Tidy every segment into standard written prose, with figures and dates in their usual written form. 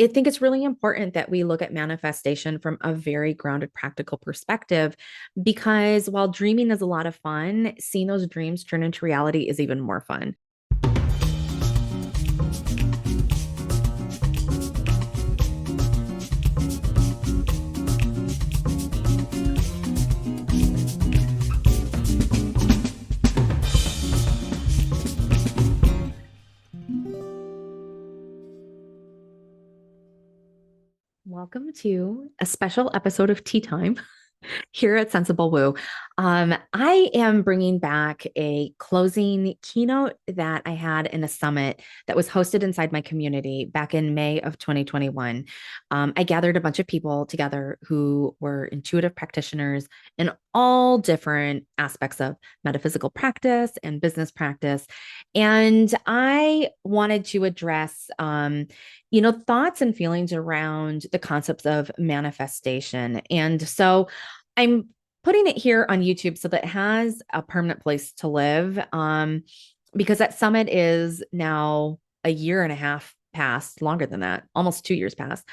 I think it's really important that we look at manifestation from a very grounded, practical perspective because while dreaming is a lot of fun, seeing those dreams turn into reality is even more fun. Welcome to a special episode of Tea Time here at Sensible Woo. I am bringing back a closing keynote that I had in a summit that was hosted inside my community back in May of 2021. I gathered a bunch of people together who were intuitive practitioners in all different aspects of metaphysical practice and business practice. And I wanted to address, thoughts and feelings around the concepts of manifestation. And so I'm putting it here on YouTube so that it has a permanent place to live. Because that summit is now a year and a half past, longer than that, almost 2 years past.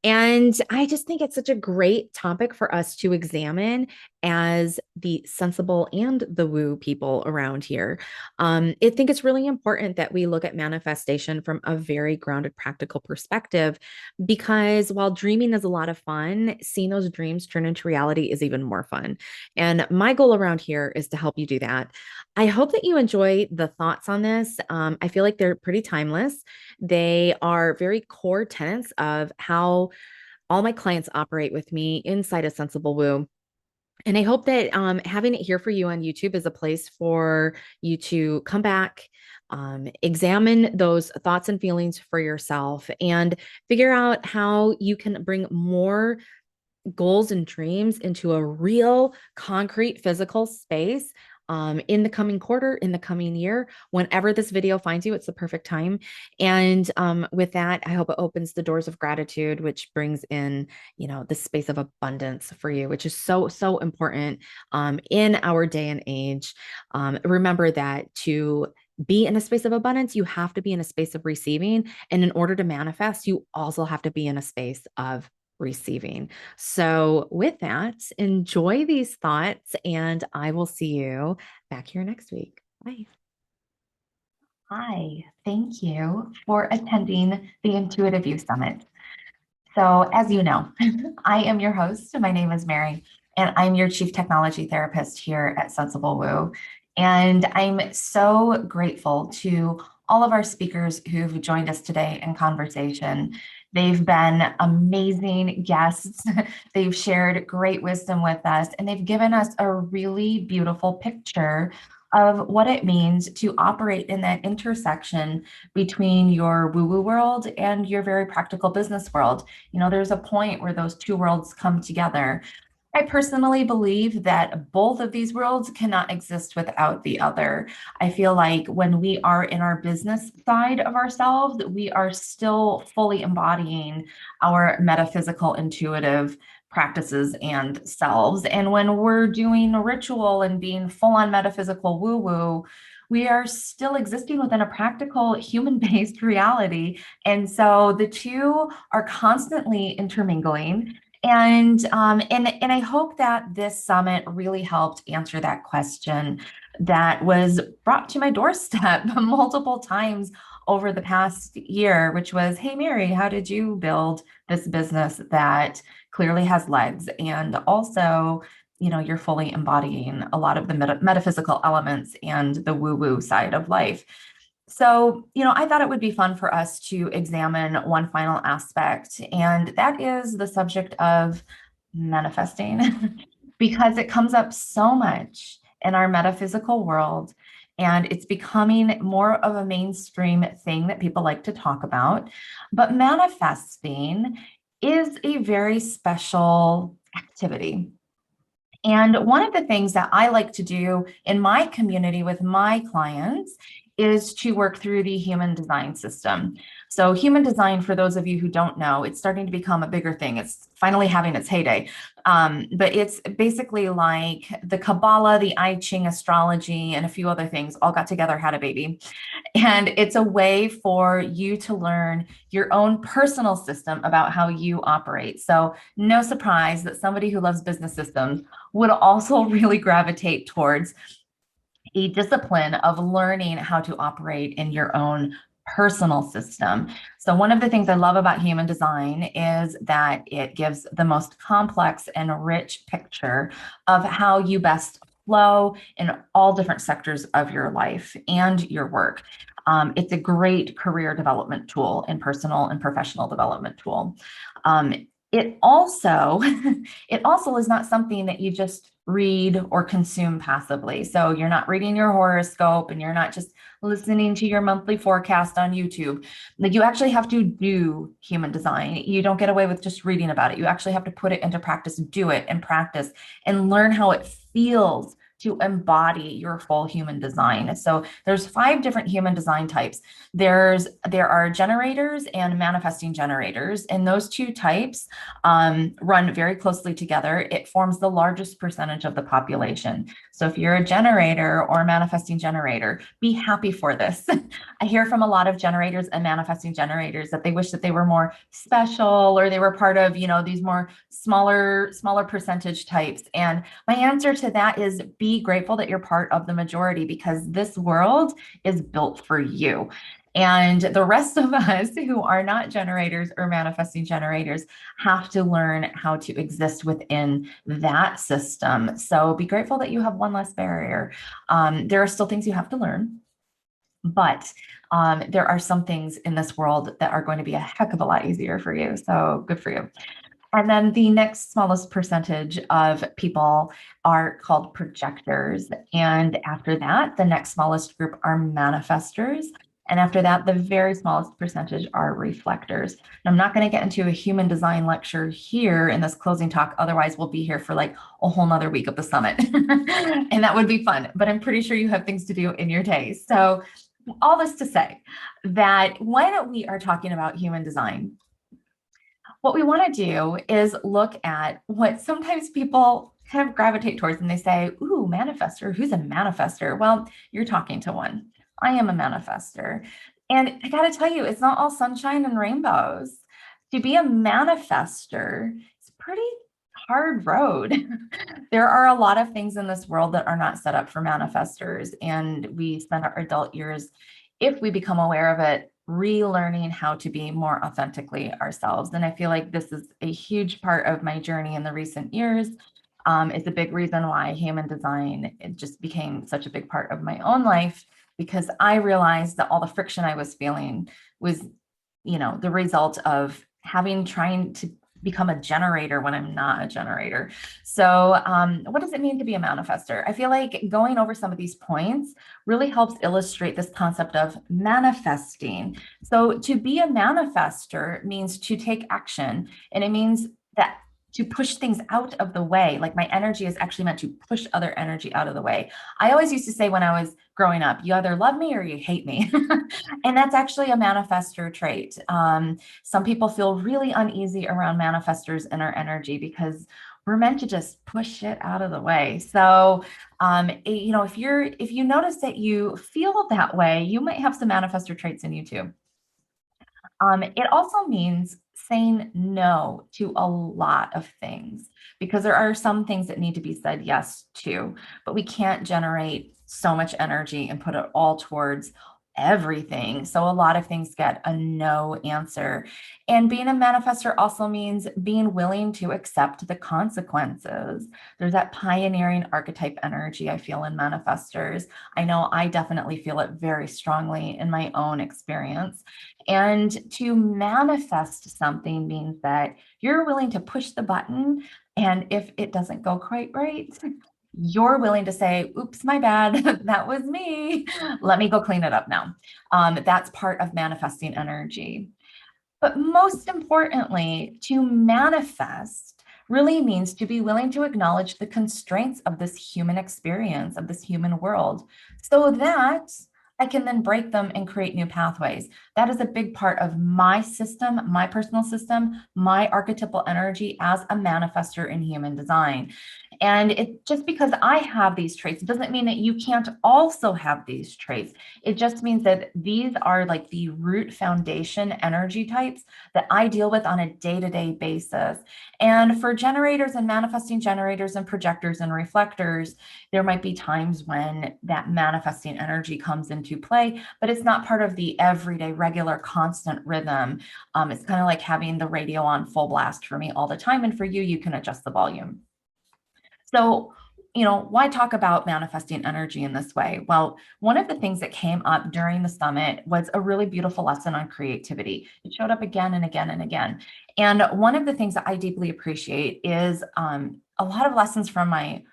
And I just think it's such a great topic for us to examine as the sensible and the woo people around here. I think it's really important that we look at manifestation from a very grounded, practical perspective because while dreaming is a lot of fun, seeing those dreams turn into reality is even more fun. And my goal around here is to help you do that. I hope that you enjoy the thoughts on this. I feel like they're pretty timeless. They are very core tenets of how all my clients operate with me inside a Sensible Woo. And I hope that having it here for you on YouTube is a place for you to come back, examine those thoughts and feelings for yourself, and figure out how you can bring more goals and dreams into a real, concrete, physical space in the coming quarter, in the coming year, whenever this video finds you, it's the perfect time. And with that, I hope it opens the doors of gratitude, which brings in, the space of abundance for you, which is so, so important in our day and age. Remember that to be in a space of abundance, you have to be in a space of receiving. And in order to manifest, you also have to be in a space of receiving. So, with that, enjoy these thoughts, and I will see you back here next week. Bye. Hi, thank you for attending the Intuitive You Summit. So, as you know, I am your host. My name is Mary, and I'm your Chief Technology Therapist here at Sensible Woo. And I'm so grateful to all of our speakers who've joined us today in conversation. They've been amazing guests. They've shared great wisdom with us, and they've given us a really beautiful picture of what it means to operate in that intersection between your woo-woo world and your very practical business world. There's a point where those two worlds come together. I personally believe that both of these worlds cannot exist without the other. I feel like when we are in our business side of ourselves, we are still fully embodying our metaphysical, intuitive practices and selves. And when we're doing ritual and being full on metaphysical woo woo, we are still existing within a practical human-based reality. And so the two are constantly intermingling. And I hope that this summit really helped answer that question that was brought to my doorstep multiple times over the past year, which was, hey, Mary, how did you build this business that clearly has legs? And also, you're fully embodying a lot of the metaphysical elements and the woo-woo side of life. So, I thought it would be fun for us to examine one final aspect, and that is the subject of manifesting, because it comes up so much in our metaphysical world, and it's becoming more of a mainstream thing that people like to talk about. But manifesting is a very special activity. And one of the things that I like to do in my community with my clients is to work through the human design system. So human design, for those of you who don't know, it's starting to become a bigger thing. It's finally having its heyday. But it's basically like the Kabbalah, the I Ching astrology, and a few other things all got together, had a baby. And it's a way for you to learn your own personal system about how you operate. So no surprise that somebody who loves business systems would also really gravitate towards a discipline of learning how to operate in your own personal system. So one of the things I love about human design is that it gives the most complex and rich picture of how you best flow in all different sectors of your life and your work. It's a great career development tool and personal and professional development tool. It also it also is not something that you just read or consume passively. So you're not reading your horoscope and you're not just listening to your monthly forecast on YouTube. Like, you actually have to do human design. You don't get away with just reading about it. You actually have to put it into practice, do it and practice and learn how it feels to embody your full human design. So there's 5 different human design types. There are generators and manifesting generators, and those 2 types run very closely together. It forms the largest percentage of the population. So if you're a generator or a manifesting generator, be happy for this. I hear from a lot of generators and manifesting generators that they wish that they were more special, or they were part of, these more smaller percentage types. And my answer to that is be grateful that you're part of the majority, because this world is built for you. And the rest of us who are not generators or manifesting generators have to learn how to exist within that system. So be grateful that you have one less barrier. There are still things you have to learn, but there are some things in this world that are going to be a heck of a lot easier for you. So good for you. And then the next smallest percentage of people are called projectors. And after that, the next smallest group are manifestors. And after that, the very smallest percentage are reflectors. And I'm not going to get into a human design lecture here in this closing talk. Otherwise, we'll be here for like a whole nother week of the summit. And that would be fun. But I'm pretty sure you have things to do in your day. So all this to say that when we are talking about human design, what we want to do is look at what sometimes people kind of gravitate towards, and they say, ooh, manifestor, who's a manifestor? Well, you're talking to one. I am a manifestor. And I got to tell you, it's not all sunshine and rainbows. To be a manifestor, it's a pretty hard road. There are a lot of things in this world that are not set up for manifestors, and we spend our adult years, if we become aware of it, relearning how to be more authentically ourselves. And I feel like this is a huge part of my journey in the recent years. It's a big reason why human design, it just became such a big part of my own life, because I realized that all the friction I was feeling was, the result of trying to become a generator when I'm not a generator. So what does it mean to be a manifestor? I feel like going over some of these points really helps illustrate this concept of manifesting. So to be a manifestor means to take action, and it means that to push things out of the way. Like, my energy is actually meant to push other energy out of the way. I always used to say when I was growing up, you either love me or you hate me. And that's actually a manifestor trait. Some people feel really uneasy around manifestors and our energy because we're meant to just push it out of the way. So, if you notice that you feel that way, you might have some manifestor traits in you too. It also means saying no to a lot of things, because there are some things that need to be said yes to, but we can't generate so much energy and put it all towards everything. So a lot of things get a no answer. And being a manifestor also means being willing to accept the consequences. There's that pioneering archetype energy I feel in manifestors. I know I definitely feel it very strongly in my own experience. And to manifest something means that you're willing to push the button. And if it doesn't go quite right, you're willing to say, oops, my bad, that was me. Let me go clean it up now. That's part of manifesting energy. But most importantly, to manifest really means to be willing to acknowledge the constraints of this human experience, of this human world, so that I can then break them and create new pathways. That is a big part of my system, my personal system, my archetypal energy as a manifester in human design. And it just because I have these traits, it doesn't mean that you can't also have these traits. It just means that these are like the root foundation energy types that I deal with on a day-to-day basis. And for generators and manifesting generators and projectors and reflectors, there might be times when that manifesting energy comes into play, but it's not part of the everyday, regular, constant rhythm. It's kind of like having the radio on full blast for me all the time. And for you, you can adjust the volume. So, why talk about manifesting energy in this way? Well, one of the things that came up during the summit was a really beautiful lesson on creativity. It showed up again and again and again. And one of the things that I deeply appreciate is a lot of lessons from my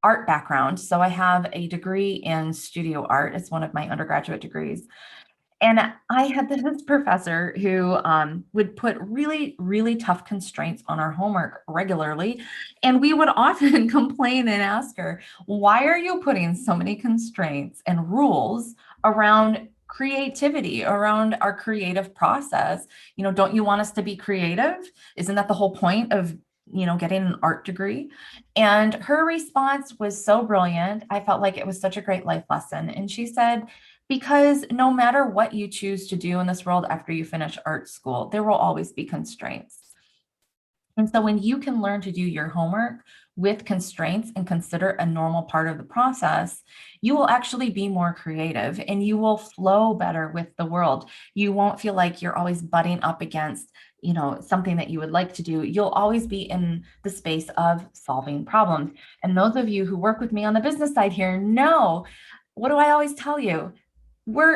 art background. So I have a degree in studio art. It's one of my undergraduate degrees. And I had this professor who would put really, really tough constraints on our homework regularly. And we would often complain and ask her, why are you putting so many constraints and rules around creativity, around our creative process? Don't you want us to be creative? Isn't that the whole point of getting an art degree? And her response was so brilliant. I felt like it was such a great life lesson. And she said, because no matter what you choose to do in this world after you finish art school, there will always be constraints. And so when you can learn to do your homework with constraints and consider a normal part of the process, you will actually be more creative and you will flow better with the world. You won't feel like you're always butting up against, something that you would like to do. You'll always be in the space of solving problems. And those of you who work with me on the business side here know, what do I always tell you?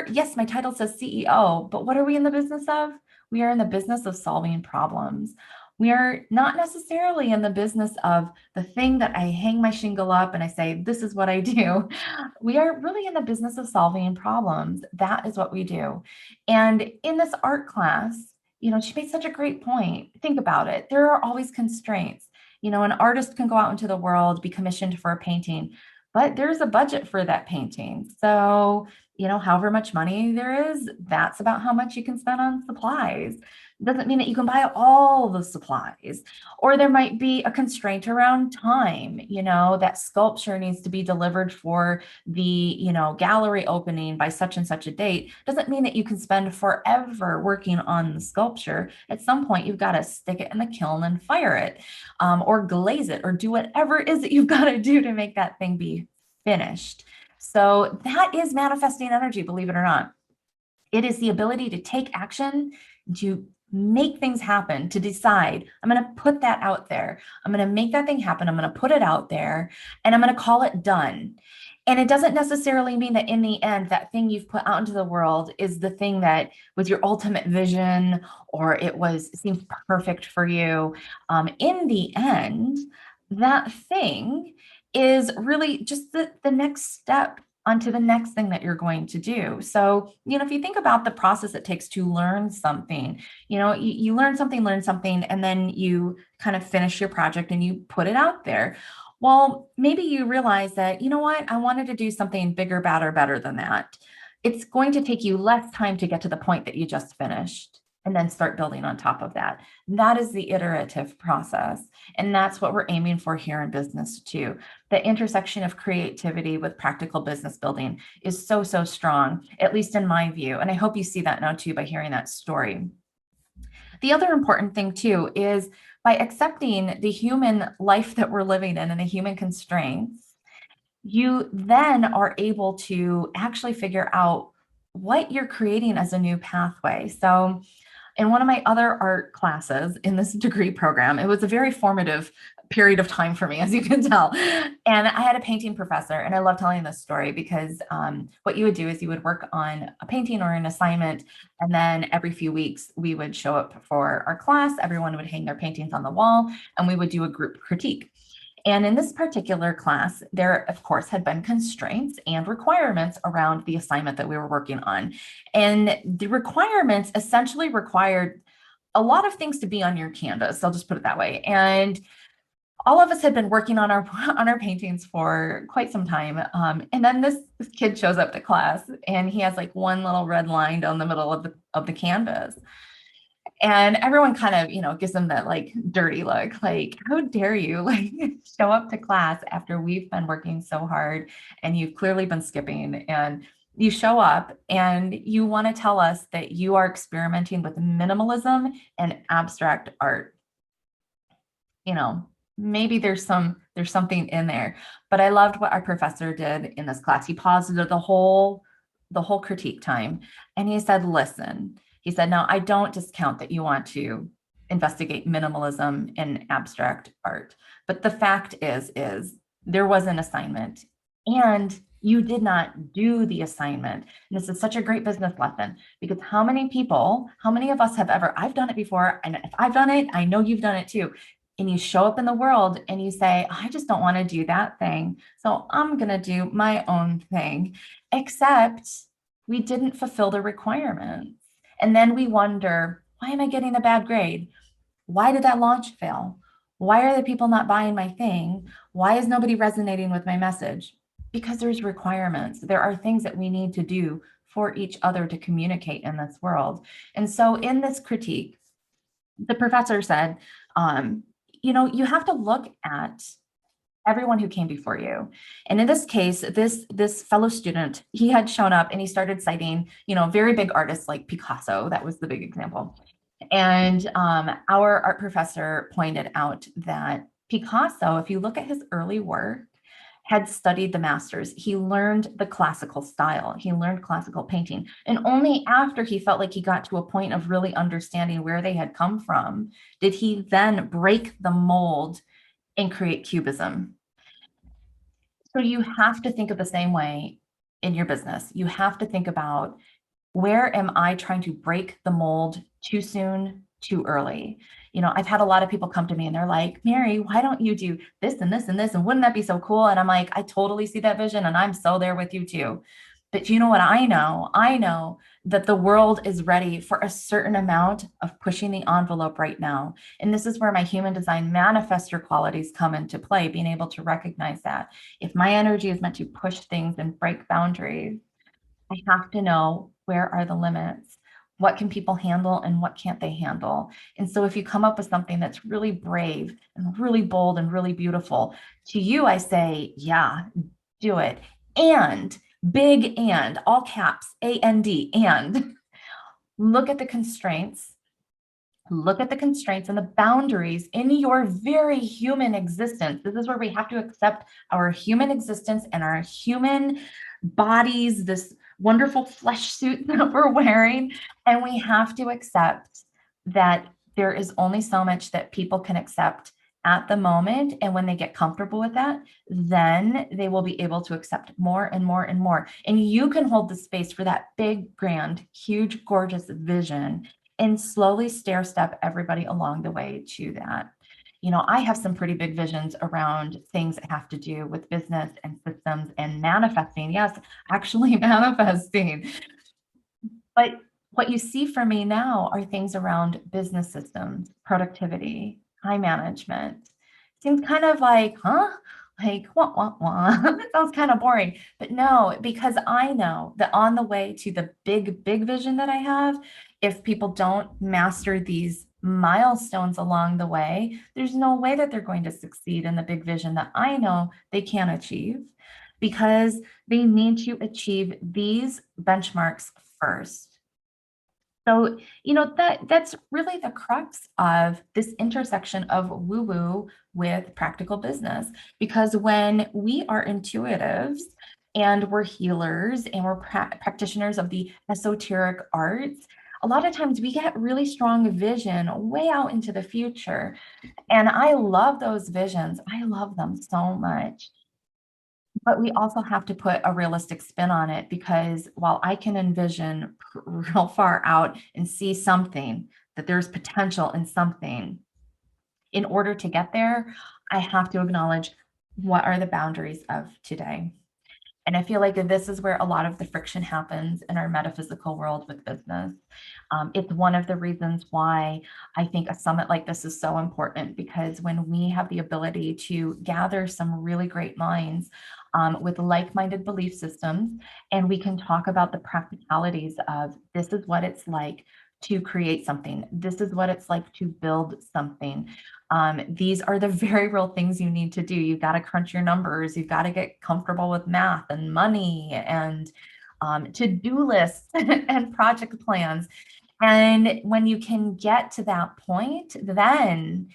Yes, my title says CEO, but what are we in the business of? We are in the business of solving problems. We are not necessarily in the business of the thing that I hang my shingle up and I say, this is what I do. We are really in the business of solving problems. That is what we do. And in this art class, she made such a great point. Think about it. There are always constraints. An artist can go out into the world, be commissioned for a painting, but there's a budget for that painting. So, however much money there is, that's about how much you can spend on supplies. It doesn't mean that you can buy all the supplies. Or there might be a constraint around time, that sculpture needs to be delivered for the, gallery opening by such and such a date. Doesn't mean that you can spend forever working on the sculpture. At some point, you've got to stick it in the kiln and fire it, or glaze it, or do whatever it is that you've got to do to make that thing be finished. So that is manifesting energy, believe it or not. It is the ability to take action, to make things happen, to decide, I'm going to put that out there. I'm going to make that thing happen. I'm going to put it out there and I'm going to call it done. And it doesn't necessarily mean that in the end, that thing you've put out into the world is the thing that was your ultimate vision or it seemed perfect for you. In the end, that thing is really just the next step onto the next thing that you're going to do. So, if you think about the process it takes to learn something, you learn something, and then you kind of finish your project and you put it out there. Well, maybe you realize that, what, I wanted to do something bigger, badder, better than that. It's going to take you less time to get to the point that you just finished and then start building on top of that. That is the iterative process. And that's what we're aiming for here in business too. The intersection of creativity with practical business building is so, so strong, at least in my view. And I hope you see that now too by hearing that story. The other important thing too is by accepting the human life that we're living in and the human constraints, you then are able to actually figure out what you're creating as a new pathway. So in one of my other art classes in this degree program, it was a very formative period of time for me, as you can tell. And I had a painting professor, and I love telling this story because what you would do is you would work on a painting or an assignment, and then every few weeks we would show up for our class. Everyone would hang their paintings on the wall, and we would do a group critique. And in this particular class, there, of course, had been constraints and requirements around the assignment that we were working on. And the requirements essentially required a lot of things to be on your canvas. I'll just put it that way. And all of us had been working on our on our paintings for quite some time. And then this kid shows up to class and he has like one little red line down the middle of the canvas. And everyone kind of, gives them that like dirty look, like, how dare you like show up to class after we've been working so hard and you've clearly been skipping, and you show up and you want to tell us that you are experimenting with minimalism and abstract art. Maybe there's something in there. But I loved what our professor did in this class. He paused the whole critique time and he said, listen, he said, now I don't discount that you want to investigate minimalism and abstract art, but the fact is there was an assignment and you did not do the assignment. And this is such a great business lesson, because how many of us have ever, I've done it before, and if I've done it, I know you've done it too. And you show up in the world and you say, I just don't want to do that thing, so I'm going to do my own thing, except we didn't fulfill the requirements. And then we wonder, why am I getting a bad grade? Why did that launch fail? Why are the people not buying my thing? Why is nobody resonating with my message? Because there's requirements. There are things that we need to do for each other to communicate in this world. And so in this critique, the professor said, you have to look at everyone who came before you. And in this case, this fellow student, he had shown up and he started citing, very big artists like Picasso. That was the big example. And our art professor pointed out that Picasso, if you look at his early work, had studied the masters. He learned the classical style. He learned classical painting. And only after he felt like he got to a point of really understanding where they had come from, did he then break the mold and create cubism. So you have to think of the same way in your business. You have to think about, where am I trying to break the mold too soon, too early? I've had a lot of people come to me and they're like, Mary, why don't you do this and this and this? And wouldn't that be so cool? And I'm like, I totally see that vision and I'm so there with you too. But you know what I know? I know that the world is ready for a certain amount of pushing the envelope right now. And this is where my human design manifestor qualities come into play, being able to recognize that if my energy is meant to push things and break boundaries, I have to know, where are the limits? What can people handle and what can't they handle? And so if you come up with something that's really brave and really bold and really beautiful, to you, I say, yeah, do it. And big, and all caps, A-N-D, and look at the constraints. Look at the constraints and the boundaries in your very human existence. This is where we have to accept our human existence and our human bodies, this wonderful flesh suit that we're wearing. And we have to accept that there is only so much that people can accept at the moment. And when they get comfortable with that, then they will be able to accept more and more and more. And you can hold the space for that big, grand, huge, gorgeous vision and slowly stair step everybody along the way to that. I have some pretty big visions around things that have to do with business and systems and manifesting. Yes, actually manifesting. But what you see for me now are things around business systems, productivity, time management. Seems kind of like, huh? Like, wah, wah, wah. That sounds kind of boring. But no, because I know that on the way to the big, big vision that I have, if people don't master these milestones along the way, there's no way that they're going to succeed in the big vision that I know they can achieve, because they need to achieve these benchmarks first. So, that's really the crux of this intersection of woo-woo with practical business. Because when we are intuitives and we're healers and we're practitioners of the esoteric arts, a lot of times we get really strong vision way out into the future. And I love those visions. I love them so much. But we also have to put a realistic spin on it, because while I can envision real far out and see something, that there's potential in something, in order to get there, I have to acknowledge, what are the boundaries of today? And I feel like this is where a lot of the friction happens in our metaphysical world with business. It's one of the reasons why I think a summit like this is so important, because when we have the ability to gather some really great minds with like-minded belief systems, and we can talk about the practicalities of this is what it's like to create something. This is what it's like to build something. These are the very real things you need to do. You've got to crunch your numbers. You've got to get comfortable with math and money and to-do lists and project plans. And when you can get to that point, then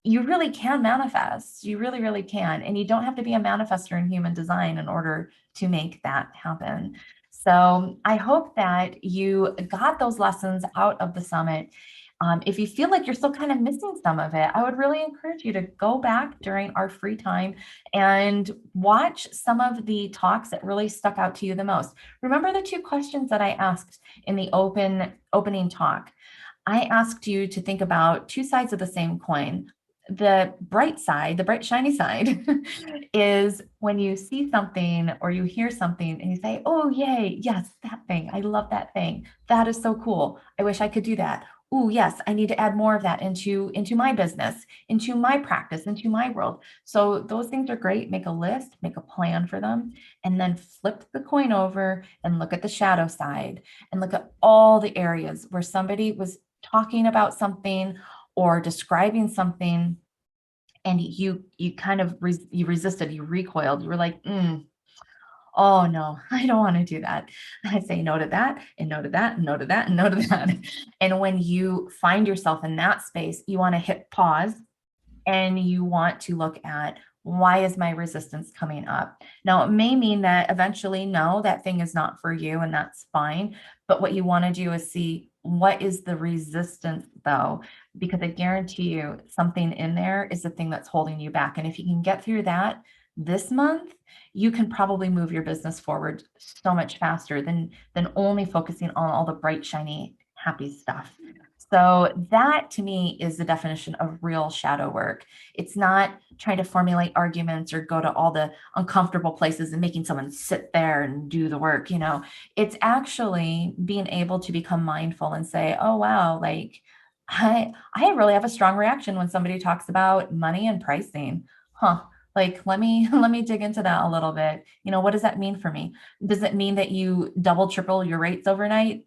you really can manifest. You really, really can. And you don't have to be a manifestor in human design in order to make that happen. So I hope that you got those lessons out of the summit. If you feel like you're still kind of missing some of it, I would really encourage you to go back during our free time and watch some of the talks that really stuck out to you the most. Remember the two questions that I asked in the opening talk. I asked you to think about two sides of the same coin. The bright side, the bright shiny side, is when you see something or you hear something and you say, oh, yay, yes, that thing. I love that thing. That is so cool. I wish I could do that. Oh, yes, I need to add more of that into my business, into my practice, into my world. So those things are great. Make a list, make a plan for them, and then flip the coin over and look at the shadow side and look at all the areas where somebody was talking about something or describing something, and you kind of you resisted, you recoiled, you were like, oh no, I don't want to do that. I say no to that, and no to that, and no to that, and no to that. And when you find yourself in that space, you want to hit pause and you want to look at, why is my resistance coming up? Now, it may mean that eventually, no, that thing is not for you, and that's fine. But what you want to do is see, what is the resistance though? Because I guarantee you something in there is the thing that's holding you back. And if you can get through that this month, you can probably move your business forward so much faster than only focusing on all the bright, shiny, happy stuff. So that to me is the definition of real shadow work. It's not trying to formulate arguments or go to all the uncomfortable places and making someone sit there and do the work, you know. It's actually being able to become mindful and say, oh wow, like I really have a strong reaction when somebody talks about money and pricing. Huh. Like, let me let me dig into that a little bit. You know, what does that mean for me? Does it mean that you double, triple your rates overnight?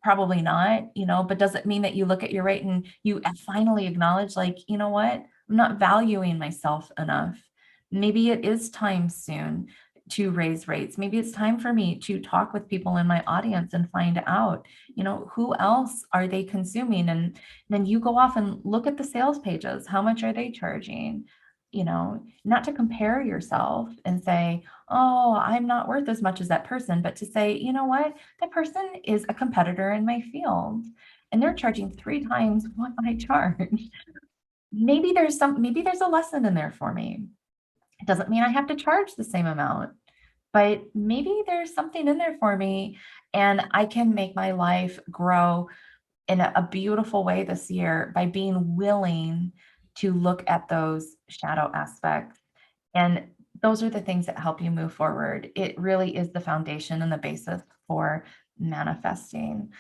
Probably not, you know, but does it mean that you look at your rate and you finally acknowledge, like, you know what, I'm not valuing myself enough. Maybe it is time soon to raise rates. Maybe it's time for me to talk with people in my audience and find out, you know, who else are they consuming? And then you go off and look at the sales pages. How much are they charging? You know, not to compare yourself and say, oh, I'm not worth as much as that person, but to say, you know what, that person is a competitor in my field and they're charging 3 times what I charge. Maybe there's a lesson in there for me. It doesn't mean I have to charge the same amount, but maybe there's something in there for me and I can make my life grow in a beautiful way this year by being willing to look at those shadow aspects. And those are the things that help you move forward. It really is the foundation and the basis for manifesting.